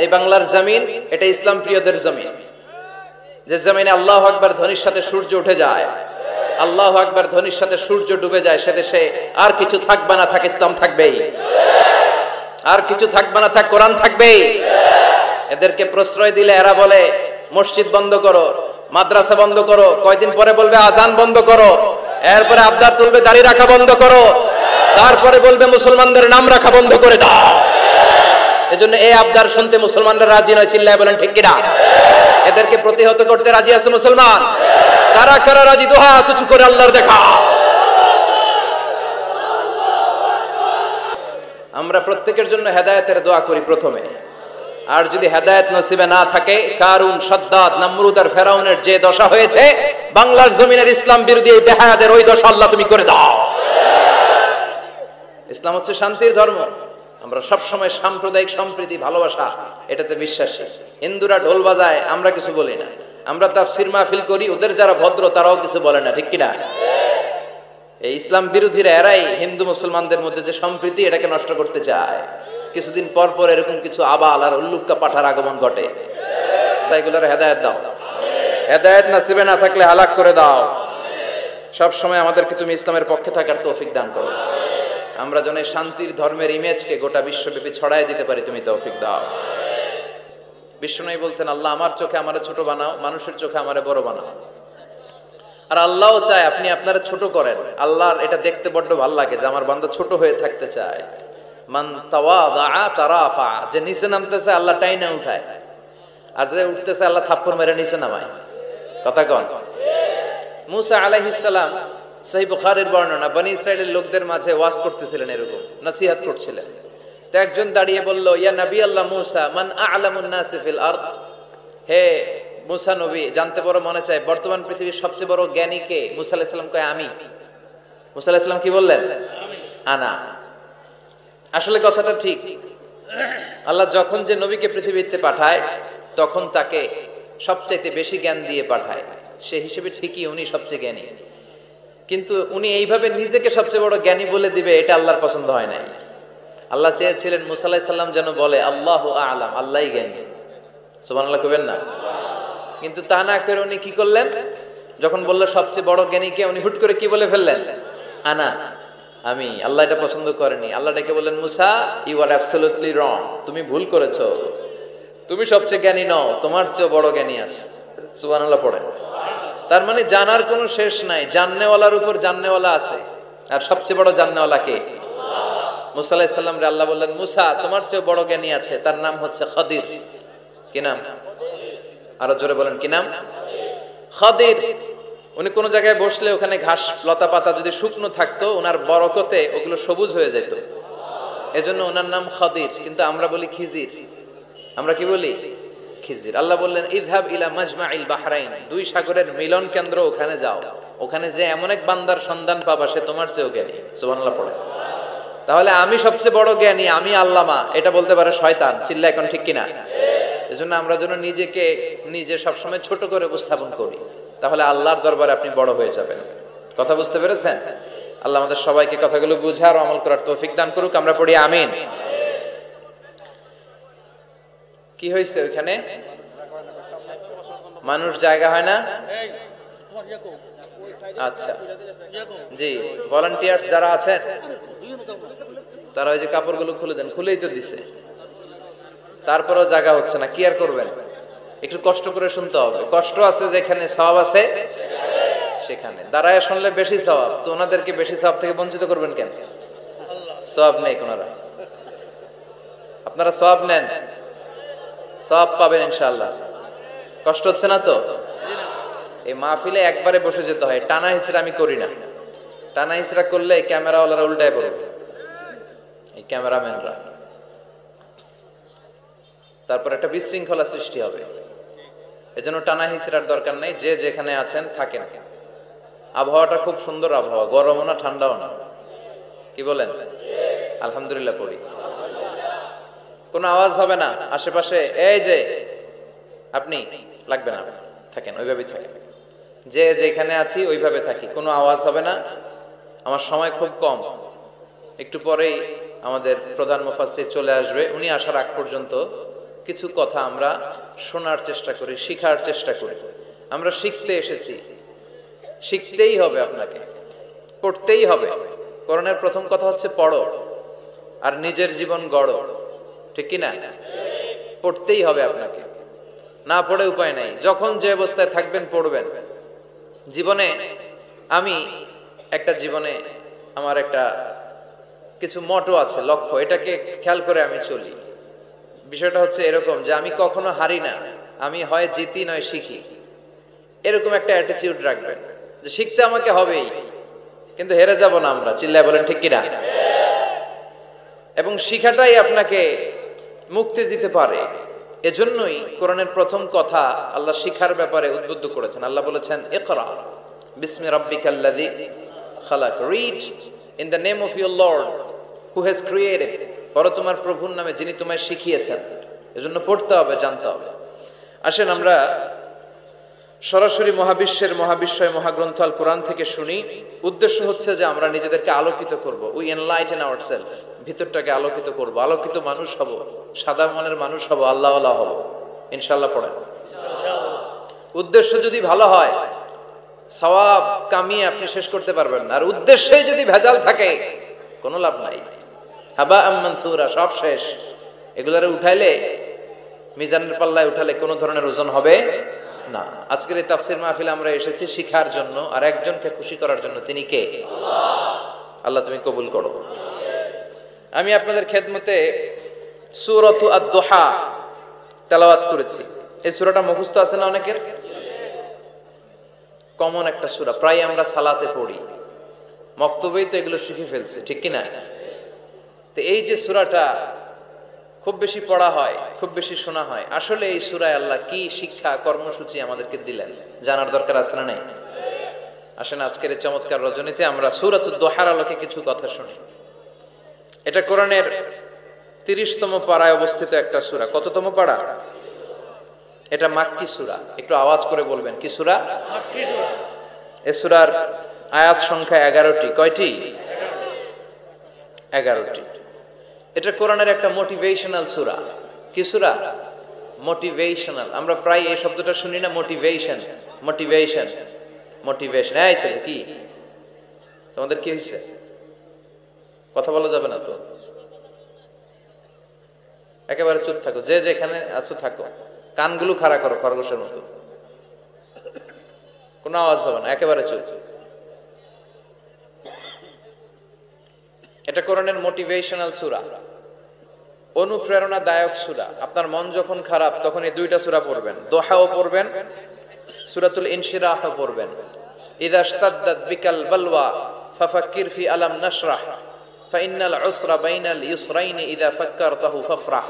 এই বাংলার জমিন এটা ইসলাম প্রিয়দের জমিন, যে জমিনে আল্লাহু আকবার ধ্বনির সাথে সূর্য উঠে যায়, আল্লাহু আকবার ধ্বনির সাথে সূর্য ডুবে যায়, সে দেশে আর কিছু থাকবে না, থাক ইসলাম থাকবেই, আর কিছু থাকবে না, থাক কোরআন থাকবেই। এদেরকে প্রশ্রয় দিলে এরা বলে মসজিদ বন্ধ করো, মাদ্রাসা বন্ধ করো, কয়দিন পরে বলবে আজান বন্ধ করো, এরপরে আবদার তুলবে দাড়ি রাখা বন্ধ করো, তারপরে বলবে মুসলমানদের নাম রাখা বন্ধ করে দাও। এজন্য এই আবদার শুনতে মুসলমানরা রাজি নয়, চিল্লায় বলেন ঠিক কিনা? এদেরকে প্রতিহত করতে রাজি আছে মুসলমান? কারা কারা রাজি? দুহা উঁচু করে আল্লাহর দেখা। আমরা প্রত্যেকের জন্য হেদায়েতের দোয়া করি প্রথমে, আর যদি হেদায়েত নসিবে না থাকে, কারুন, সাদ্দাত, নমরুদ আর ফেরাউনের যে দশা হয়েছে বাংলার জমিনের ইসলাম বিরোধী এই বেহায়াদের, ওই দশা আল্লাহ তুমি করে দাও। ইসলাম হচ্ছে শান্তির ধর্ম। আমরা সব সময় সাম্প্রদায়িক সম্প্রীতি, ভালোবাসা এটাতে বিশ্বাসী। হিন্দুরা ঢোল বাজায়, আমরা কিছু বলি না। আমরা তাফসীর মাহফিল করি, ওদের যারা ভদ্র তারাও কিছু বলে না, ঠিক কিনা? এই ইসলাম বিরোধীরা এরাই হিন্দু মুসলমানদের মধ্যে যে সম্প্রীতি এটাকে নষ্ট করতে চায়। কিছুদিন পর পর এরকম কিছু আবাল আর উল্লুক্কা পাঠার আগমন ঘটে। তাই এগুলোর হেদায়েত দাও, হেদায়েত নসিবে না থাকলে হালাক করে দাও। সব সময় আমাদেরকে তুমি ইসলামের পক্ষে থাকার তৌফিক দান করো। আমরা যেন শান্তির ধর্মের ইমেজকে গোটা বিশ্বব্যাপী ছড়ায় দিতে পারি, তুমি তৌফিক দাও। বিশ্বনবী বলতেন, আল্লাহ আমার চোখে আমারে ছোট বানাও, মানুষের চোখে আমারে বড় বানাও। আর আল্লাহও চায় আপনি আপনারা ছোট করেন। আল্লাহর এটা দেখতে বড্ড ভালো লাগে যে আমার বান্দা ছোট হয়ে থাকতে চায়। মান তাওয়াদা তারাফা, যে নিচে নামতেছে আল্লাহ টাইনা উঠায়, আর যে উঠতেছে আল্লাহ থাপ্পড় মেরে নিচে নামায়। কথা কন? মুসা আলাইহিস সালাম, সহিহ বুখারীর বর্ণনা, বনি ইসরাইলের লোকদের মাঝে ওয়াজ করতেছিলেন, এরকম নসিহত করছিলেন। তো একজন দাঁড়িয়ে বলল, ইয়া নবী আল্লাহ মুসা, মান আ'লামুন নাস ফিল আরদ। হে মুসা নবী, জানতে বড় মনে চায় বর্তমান পৃথিবীর সবচেয়ে বড় জ্ঞানী কে? মুসা আলাইহিস সালাম কয় আমি। মুসা আলাইহিস সালাম কি বললেন? আনা। আসলে কথাটা ঠিক। আল্লাহ যখন যে নবীকে পৃথিবীতে পাঠায় তখন তাকে সবচাইতে বেশি জ্ঞান দিয়ে পাঠায়, সে হিসেবে ঠিকই উনি সবচেয়ে জ্ঞানী। কিন্তু উনি এইভাবে নিজেকে সবচেয়ে বড় জ্ঞানী বলে দিবে, এটা আল্লাহর পছন্দ হয় নাই। আল্লাহ চেয়েছিলেন মুসা আলাইহিস সালাম যেন বলে আল্লাহু আ'লাম, আল্লাহই জ্ঞানী। সুবহানাল্লাহ কইবেন না? কিন্তু তা না করে উনি কি করলেন? যখন বললো সবচেয়ে বড় জ্ঞানী কে, উনি হুট করে কি বলে ফেললেন? আনা, আমি। আল্লাহ এটা পছন্দ করেনি। আল্লাহ ডেকে বললেন, মুসা ইউ আর অ্যাবসলিউটলি রং, তুমি ভুল করেছো, তুমি সবচেয়ে জ্ঞানী নও, তোমার চেয়ে বড় জ্ঞানী আছে। সুবহানাল্লাহ পড়ে। তার মানে জানার কোনো শেষ নাই, জাননেওয়ালার উপর জাননেওয়ালা আছে। আর সবচেয়ে বড় জাননেওয়ালা কে? মুসা আলাইহিস সালাম রে আল্লাহ বললেন, মুসা তোমার চেয়ে বড় জ্ঞানী আছে, তার নাম হচ্ছে খাদির। কি নাম? আরো জোরে বলেন, কি নাম? খাদির। উনি কোন জায়গায় বসলে ওখানে ঘাস লতা পাতা যদি শুকনো থাকতো, ওনার বরকতে ওগুলো সবুজ হয়ে যেত, এজন্য ওনার নাম খাদির। কিন্তু আমরা বলি খিজির। আমরা কি বলি? খিজির। আল্লাহ বললেন, ইযহাব ইলা মাজমাইল বাহরাইন, দুই সাগরের মিলন কেন্দ্র, ওখানে যাও, ওখানে যে এমন এক বান্দার সন্ধান পাবা সে তোমার চেয়েও জ্ঞানী। সুবহানাল্লাহ পড়ে। তাহলে আমি সবচেয়ে বড় জ্ঞানী, আমি আল্লামা, এটা বলতে পারে শয়তান। চিল্লা এখন ঠিক কিনা? এজন্য আমরা যেন নিজেকে নিজে সবসময় ছোট করে উপস্থাপন করি, তাহলে আল্লাহর দরবারে আপনি বড় হয়ে যাবেন। কথা বুঝতে পেরেছেন? আল্লাহ আমাদের সবাইকে কথাগুলো বুঝার ও আমল করার তৌফিক দান করুক। আমরা পড়ি আমিন। কি হয়েছে ওইখানে? মানুষ জায়গা হয় না? আচ্ছা জি, ভলান্টিয়ার্স যারা আছেন তারা ওই যে কাপড়গুলো খুলে দেন। খুলেই তো দিছে, তারপরেও জায়গা হচ্ছে না, কি আর করবেন? একটু কষ্ট করে শুনতে হবে। কষ্ট আছে যেখানে, সওয়াব আছে সেখানে। দাঁড়ায় শুনলে বেশি সওয়াব, তো ওনাদেরকে বেশি সওয়াব থেকে বঞ্চিত করবেন কেন? সওয়াব নেই কোনারা, আপনারা সওয়াব নেন, সওয়াব পাবেন ইনশাআল্লাহ। কষ্ট হচ্ছে না তো? এই মাহফিলে একবারে বসে যেতে হয়, টানা হিচড়া আমি করি না। টানা হিচড়া করলে ক্যামেরাওয়ালারা উল্টায় পড়বে, এই ক্যামেরাম্যানরা। তারপর একটা বিশৃঙ্খলা সৃষ্টি হবে। এজন্য টানা হিচড়ার দরকার নেই, যে যেখানে আছেন থাকেন। আবহাওয়াটা খুব সুন্দর আবহাওয়া, গরমও না ঠান্ডাও না। কি বলেন? আলহামদুলিল্লাহ পড়ি। কোনো আওয়াজ হবে না আশেপাশে, এই যে আপনি লাগবে না, থাকেন ওইভাবেই থাকেন। যে যেখানে আছি ওইভাবে থাকি, কোনো আওয়াজ হবে না। আমার সময় খুব কম, একটু পরেই আমাদের প্রধান মুফাসসির চলে আসবে। উনি আসার আগ পর্যন্ত কিছু কথা আমরা শোনার চেষ্টা করি, শিখার চেষ্টা করি। আমরা শিখতে এসেছি, শিখতেই হবে, আপনাকে পড়তেই হবে। কোরআনের প্রথম কথা হচ্ছে পড়ো আর নিজের জীবন গড়ো, ঠিক কি না? পড়তেই হবে আপনাকে, না পড়ে উপায় নাই। যখন যে অবস্থায় থাকবেন পড়বেন। জীবনে আমি জীবনে আমার একটা কিছু মটো আছে, লক্ষ্য, এটাকে খেয়াল করে আমি চলি। বিষয়টা হচ্ছে এরকম যে আমি কখনো হারি না, আমি হয় জিতি নয় শিখি, এরকম একটা অ্যাটিটিউড রাখবেন যে শিখতে আমাকে হবেই, কিন্তু হেরে যাব না আমরা। চিল্লায় বলেন ঠিক কিনা? এবং শিখাটাই আপনাকে মুক্তি দিতে পারে। এজন্যই কোরআনের প্রথম কথা আল্লাহ শিখার ব্যাপারে উদ্বুদ্ধ করেছেন। আল্লাহ বলেছেন, ইকরা বিসমি রাব্বিকাল্লাযী খালাক, read in the name of your lord who has created, পড়ো তোমার প্রভুর নামে যিনি তোমায় শিখিয়েছেন। এজন্য পড়তে হবে, জানতে হবে। আসেন আমরা সরাসরি মহাবিশ্বয় মহাগ্রন্থ আল কোরআন থেকে শুনি। উদ্দেশ্য হচ্ছে যে আমরা নিজেদেরকে আলোকিত করব, উই এনলাইটেন আওয়ারসেলফ, ভিতরটাকে আলোকিত করব, আলোকিত মানুষ হব, সাদা মনের মানুষ হব, আল্লাহওয়ালা হব ইনশাআল্লাহ। পড়েন। উদ্দেশ্য যদি ভালো হয় সওয়াব কামিয়ে আপনি শেষ করতে পারবেন না, আর উদ্দেশ্যে যদি ভেজাল থাকে কোনো লাভ নাই। হাবা মানসুরা, সব শেষ। এগুলারে উঠাইলে, মিজানের পাল্লায় উঠালে কোনো ধরনের ওজন হবে না। আজকের এই তাফসীর মাহফিলে আমরা এসেছি শিখার জন্য আর একজনকে খুশি করার জন্য। তিনি কে? আল্লাহ তুমি কবুল করো। আমি আপনাদের খেদমতে সূরাতু আদ-দুহা তেলাওয়াত করেছি। এই সূরাটা মুখস্থ আছে না অনেকের? কমন একটা সূরা, প্রায় আমরা সালাতে পড়ি, মক্তবেই তো এগুলো শিখে ফেলছে, ঠিক কি না? তো এই যে সূরাটা খুব বেশি পড়া হয়, খুব বেশি শোনা হয়, আসলে এই সূরায় আল্লাহ কি শিক্ষা কর্মসূচি আমাদেরকে দিলেন জানার দরকার আছে না নাই? আসেন আজকের এই চমৎকার রজনীতে আমরা সূরাতুদ দুহার আলোকে কিছু কথা শুনি। এটা কোরআনের 30তম পারায় অবস্থিত একটা সূরা। কততম পারা? এটা মাক্কি সূরা। একটু আওয়াজ করে বলবেন, কি সূরা? মাক্কি সূরা। এই সূরার আয়াত সংখ্যা 11টি। কয়টি? 11টি। এটা কোরআনের একটা মোটিভেশনাল সূরা। কি সূরা? মোটিভেশনাল। আমরা প্রায় এই শব্দটা শুনি না, মোটিভেশন, মোটিভেশন, মোটিভেশন। এই ছেলে কি তোমাদের কি হইছে? কথা বলা যাবে না তো, একেবারে চুপ থাকো, যে যেখানে আছো থাকো, কানগুলো খাড়া করো খরগোশের মতো, কোনো আওয়াজ হবে না, একেবারে চুপ। এটা কোরআনের মোটিভেশনাল সূরা, অনুপ্রেরণাদায়ক সূরা। আপনার মন যখন খারাপ তখন এই দুইটা সূরা পড়বেন, দোহাও পড়বেন, সূরাতুল ইনশিরাহও পড়বেন। ইযা ইশতাদ্দাত বিকাল বালওয়া ফাফাক্কির ফি আলাম নাশরাহ ফাইন্নাল উসরা বাইনাল ইসরাইনি ইযা ফাক্কারতাহু ফাফরাহ।